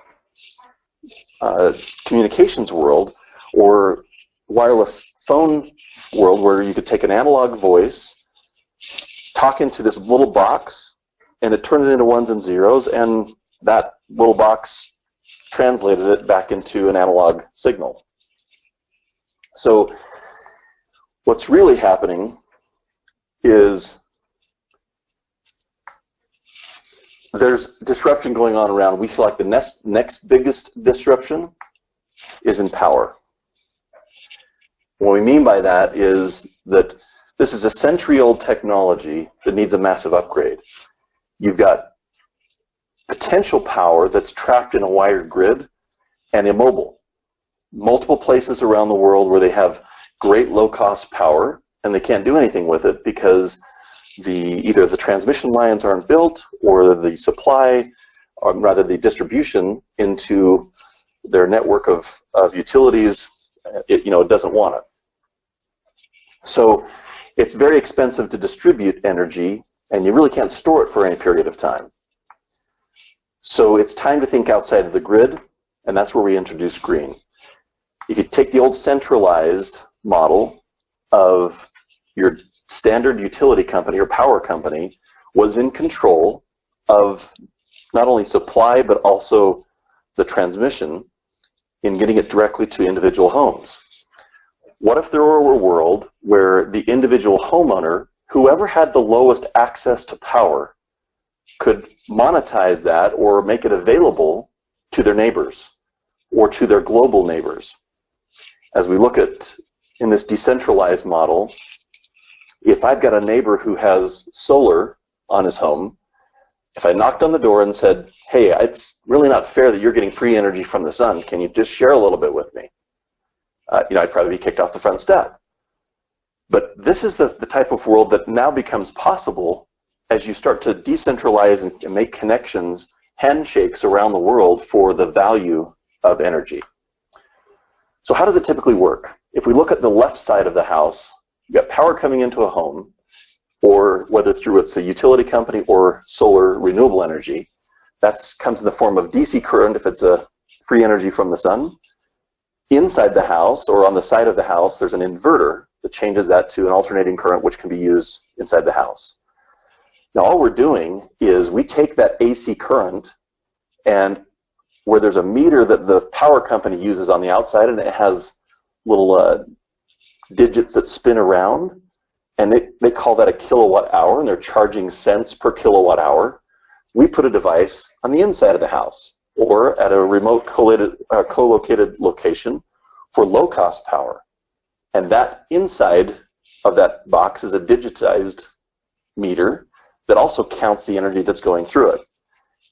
communications world, or wireless phone world, where you could take an analog voice, talk into this little box, and it turned it into ones and zeros, and that little box translated it back into an analog signal. So what's really happening is there's disruption going on around. We feel like the next biggest disruption is in power. What we mean by that is that this is a century-old technology that needs a massive upgrade. You've got potential power that's trapped in a wired grid and immobile. Multiple places around the world where they have great low-cost power, and they can't do anything with it because either the transmission lines aren't built, or the supply, or rather the distribution into their network of utilities, it doesn't want it. So it's very expensive to distribute energy, and you really can't store it for any period of time. So it's time to think outside of the grid, and that's where we introduce green. If you take the old centralized model of your standard utility company or power company was in control of not only supply but also the transmission in getting it directly to individual homes. What if there were a world where the individual homeowner, whoever had the lowest access to power, could monetize that or make it available to their neighbors or to their global neighbors? As we look at in this decentralized model, if I've got a neighbor who has solar on his home, if I knocked on the door and said, hey, it's really not fair that you're getting free energy from the sun, can you just share a little bit with me? I'd probably be kicked off the front step. But this is the type of world that now becomes possible as you start to decentralize and make connections, handshakes around the world for the value of energy. So how does it typically work? If we look at the left side of the house, you've got power coming into a home, or whether through it's a utility company or solar renewable energy, that comes in the form of DC current if it's a free energy from the sun. Inside the house or on the side of the house, there's an inverter that changes that to an alternating current which can be used inside the house. Now all we're doing is we take that AC current, and where there's a meter that the power company uses on the outside, and it has little digits that spin around, and they call that a kilowatt hour, and they're charging cents per kilowatt hour. We put a device on the inside of the house or at a remote co-located location for low-cost power. And that inside of that box is a digitized meter that also counts the energy that's going through it.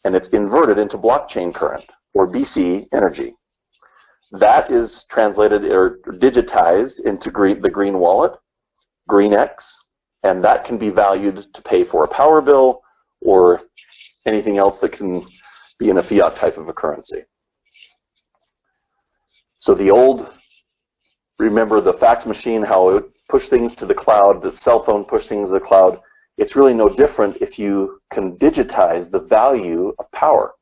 And it's inverted into blockchain current, or BC energy. That is translated or digitized into the green wallet, GreenX, and that can be valued to pay for a power bill or anything else that can be in a fiat type of a currency. So the old, remember the fax machine, how it would push things to the cloud, the cell phone push things to the cloud. It's really no different if you can digitize the value of power.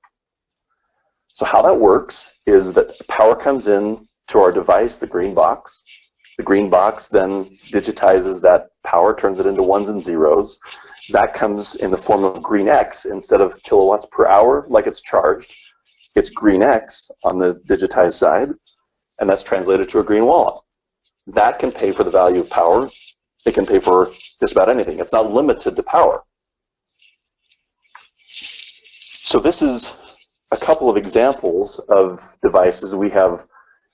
So how that works is that power comes in to our device, the green box. The green box then digitizes that power, turns it into ones and zeros. That comes in the form of GreenX instead of kilowatts per hour like it's charged. It's GreenX on the digitized side, and that's translated to a green wallet. That can pay for the value of power. It can pay for just about anything. It's not limited to power. So this is a couple of examples of devices. We have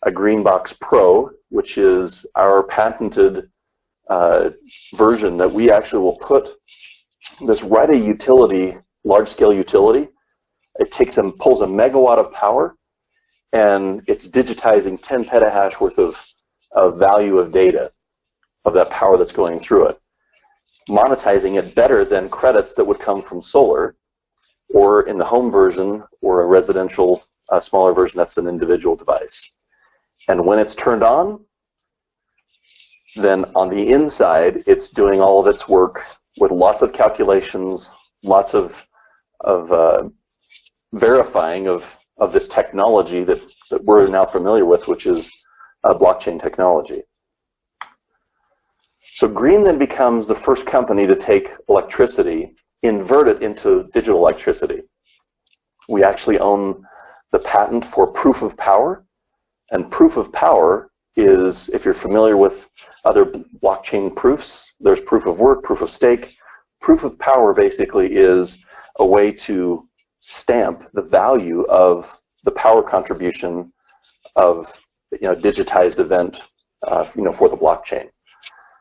a Greenbox Pro, which is our patented version that we actually will put this right at a utility, large-scale utility. It pulls a megawatt of power, and it's digitizing 10 petahash worth of value of data of that power that's going through it, monetizing it better than credits that would come from solar, or in the home version, or a residential smaller version, that's an individual device. And when it's turned on, then on the inside, it's doing all of its work with lots of calculations, lots of verifying of this technology that we're now familiar with, which is blockchain technology. So Green then becomes the first company to take electricity, invert it into digital electricity. We actually own the patent for proof of power, and proof of power is, if you're familiar with other blockchain proofs, there's proof of work, proof of stake. Proof of power basically is a way to stamp the value of the power contribution of digitized event for the blockchain.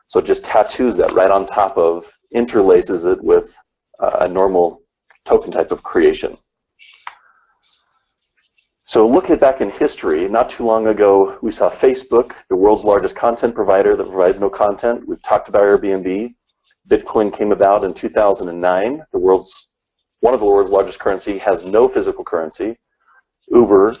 So it just tattoos that right on top of, interlaces it with a normal token type of creation. So looking back in history, not too long ago, we saw Facebook, the world's largest content provider that provides no content. We've talked about Airbnb. Bitcoin came about in 2009. One of the world's largest currency, has no physical currency. Uber,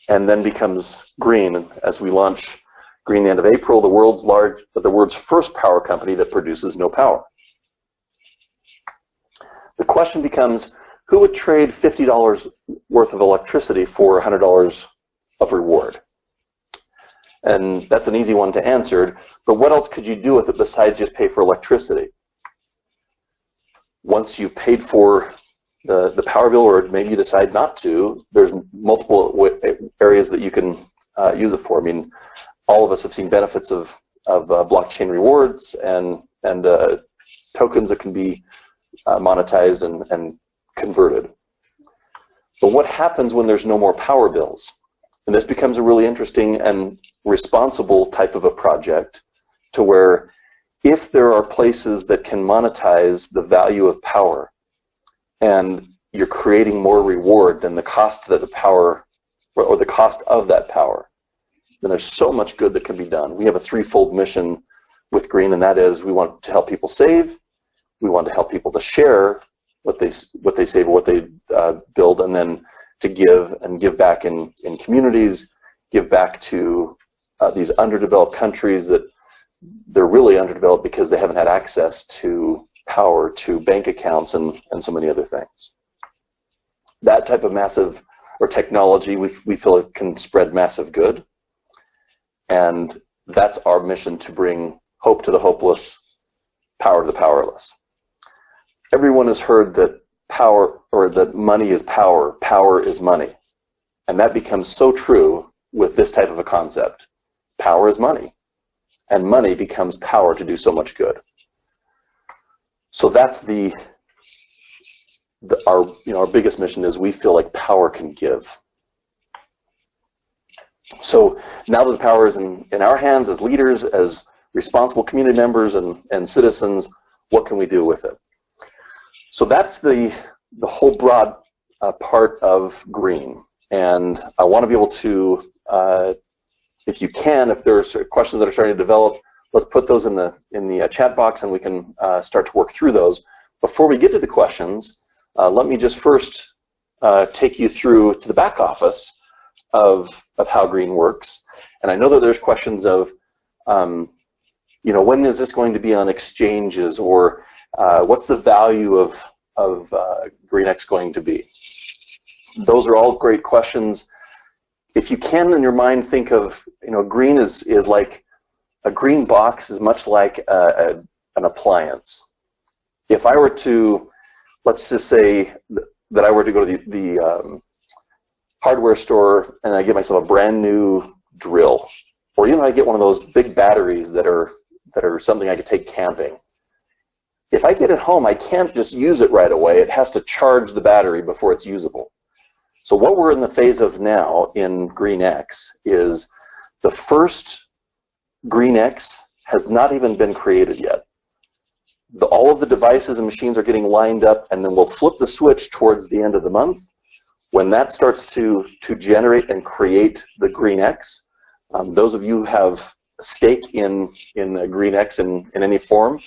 and then becomes Green as we launch Green the end of April, the world's first power company that produces no power. The question becomes, who would trade $50 worth of electricity for $100 of reward? And that's an easy one to answer, but what else could you do with it besides just pay for electricity? Once you've paid for the power bill, or maybe you decide not to, there's multiple areas that you can use it for. I mean, all of us have seen benefits of blockchain rewards and tokens that can be monetized and converted. But what happens when there's no more power bills? And this becomes a really interesting and responsible type of a project, to where if there are places that can monetize the value of power, and you're creating more reward than the cost that the power, or the cost of that power, then there's so much good that can be done. We have a threefold mission with Green, and that is, we want to help people save, we want to help people to share what they save or what they build, and then to give back in communities, give back to these underdeveloped countries that they're really underdeveloped because they haven't had access to power, to bank accounts, and so many other things. That type of massive, or technology, we feel it can spread massive good. And that's our mission, to bring hope to the hopeless, power to the powerless. Everyone has heard that power, or that money is power, power is money. And that becomes so true with this type of a concept. Power is money, and money becomes power to do so much good. So that's our biggest mission, is we feel like power can give. So now that the power is in our hands as leaders, as responsible community members and citizens, what can we do with it? So that's the whole broad part of Green. And I want to be able to if you can, if there's questions that are starting to develop, let's put those in the chat box, and we can start to work through those. Before we get to the questions, let me just first take you through to the back office of how green works. And I know that there's questions of, when is this going to be on exchanges, or what's the value of GreenX going to be? Those are all great questions. If you can in your mind think of, green is like, a green box is much like an appliance. If I were to, let's just say that I were to go to the hardware store and I get myself a brand new drill, or I get one of those big batteries that are something I could take camping. If I get it home, I can't just use it right away. It has to charge the battery before it's usable. So what we're in the phase of now in GreenX is the first GreenX has not even been created yet. All of the devices and machines are getting lined up, and then we'll flip the switch towards the end of the month. When that starts to generate and create the GreenX, those of you who have a stake in GreenX in any form,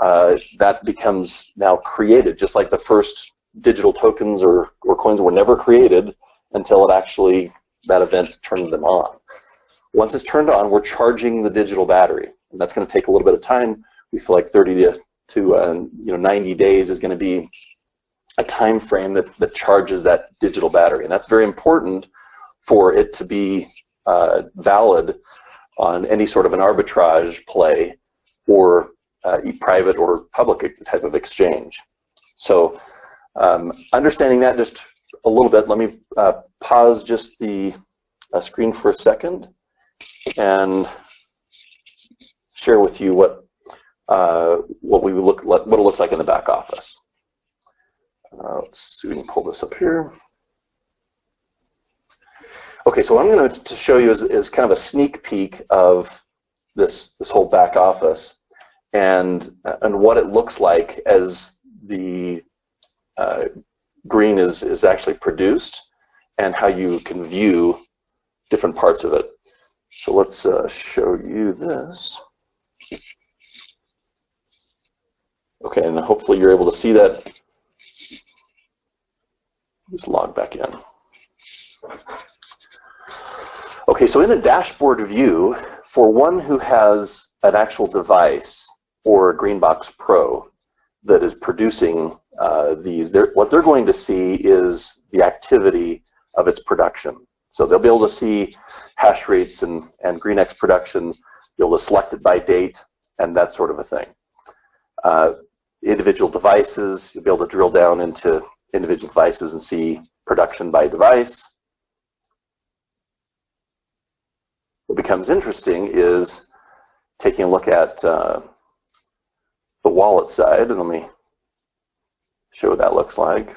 that becomes now created, just like the first digital tokens or coins were never created until that event turned them on. Once it's turned on, we're charging the digital battery, and that's going to take a little bit of time. We feel like 30 to 90 days is going to be a time frame that charges that digital battery, and that's very important for it to be valid on any sort of an arbitrage play or private or public type of exchange. So understanding that just a little bit, let me pause just the screen for a second and share with you what it looks like in the back office. Let's see if we can pull this up here. Okay, so what I'm going to show you is kind of a sneak peek of this whole back office and what it looks like as the green is actually produced, and how you can view different parts of it. So let's show you this. Okay, and hopefully you're able to see that. Just log back in. Okay, so in a dashboard view, for one who has an actual device or a Greenbox Pro that is producing what they're going to see is the activity of its production. So they'll be able to see hash rates and GreenX production, be able to select it by date, and that sort of a thing. Individual devices, you'll be able to drill down into individual devices and see production by device. What becomes interesting is taking a look at the wallet side, and let me show what that looks like.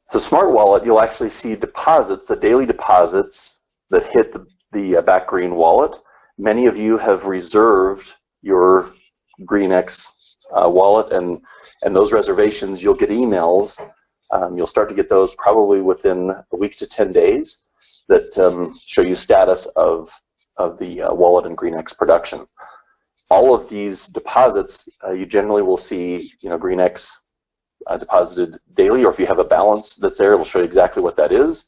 So Smart Wallet, you'll actually see deposits, the daily deposits that hit the back green wallet. Many of you have reserved your GreenX wallet, and those reservations, you'll get emails. You'll start to get those probably within a week to 10 days that show you status of the wallet and GreenX production. All of these deposits, you generally will see, GreenX deposited daily, or if you have a balance that's there, it'll show you exactly what that is.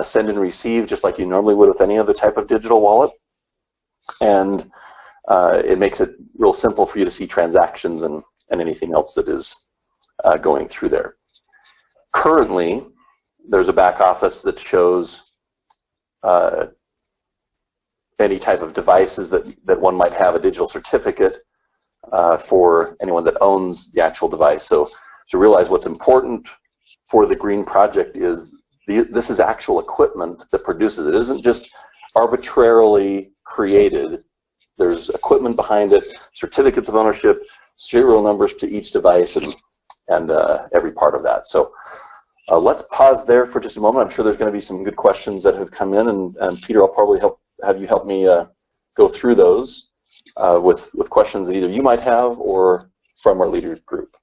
Send and receive, just like you normally would with any other type of digital wallet. And it makes it real simple for you to see transactions and anything else that is going through there. Currently, there's a back office that shows any type of devices that one might have a digital certificate for anyone that owns the actual device. So realize what's important for the Green project is this is actual equipment that produces it. It isn't just arbitrarily created. There's equipment behind it, certificates of ownership, serial numbers to each device, and every part of that. So let's pause there for just a moment. I'm sure there's going to be some good questions that have come in, and Peter, I'll probably have you help me go through those with questions that either you might have or from our leader group.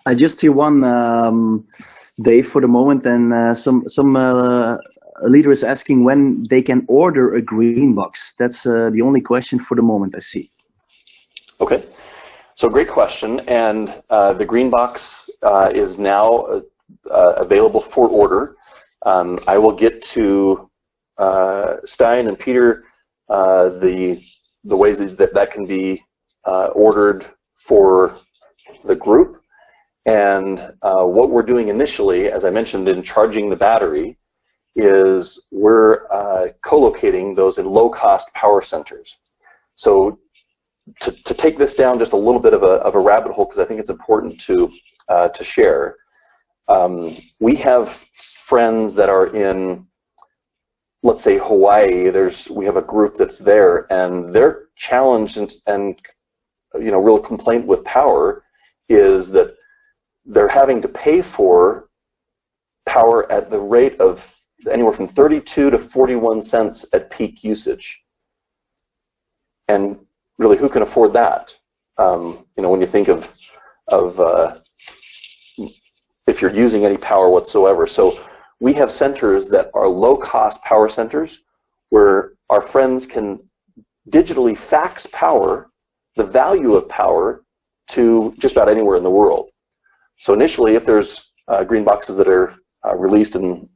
I just see one, Dave, for the moment, and some a leader is asking when they can order a green box. That's the only question for the moment I see. Okay, so great question, and the green box is now available for order. I will get to Stein and Peter the ways that can be ordered for the group. And what we're doing initially, as I mentioned in charging the battery, is we're co-locating those in low-cost power centers. So to take this down just a little bit of a rabbit hole, because I think it's important to share, we have friends that are in, let's say, Hawaii. We have a group that's there, and their challenge and real complaint with power is that they're having to pay for power at the rate of anywhere from 32 to 41 cents at peak usage. And really, who can afford that? When you think of if you're using any power whatsoever. So we have centers that are low-cost power centers where our friends can digitally fax power, the value of power, to just about anywhere in the world. So initially, if there's green boxes that are released and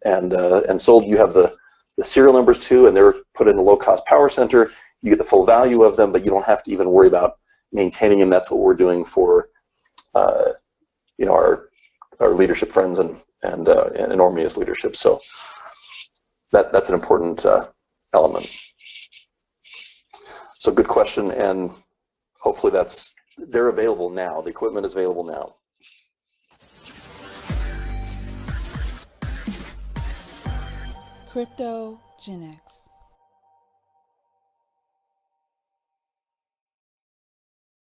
sold, you have the serial numbers too, and they're put in a low-cost power center. You get the full value of them, but you don't have to even worry about maintaining them. That's what we're doing for our leadership friends and Ormia's leadership. So that's an important element. So good question, and hopefully they're available now. The equipment is available now. Cryptogenic.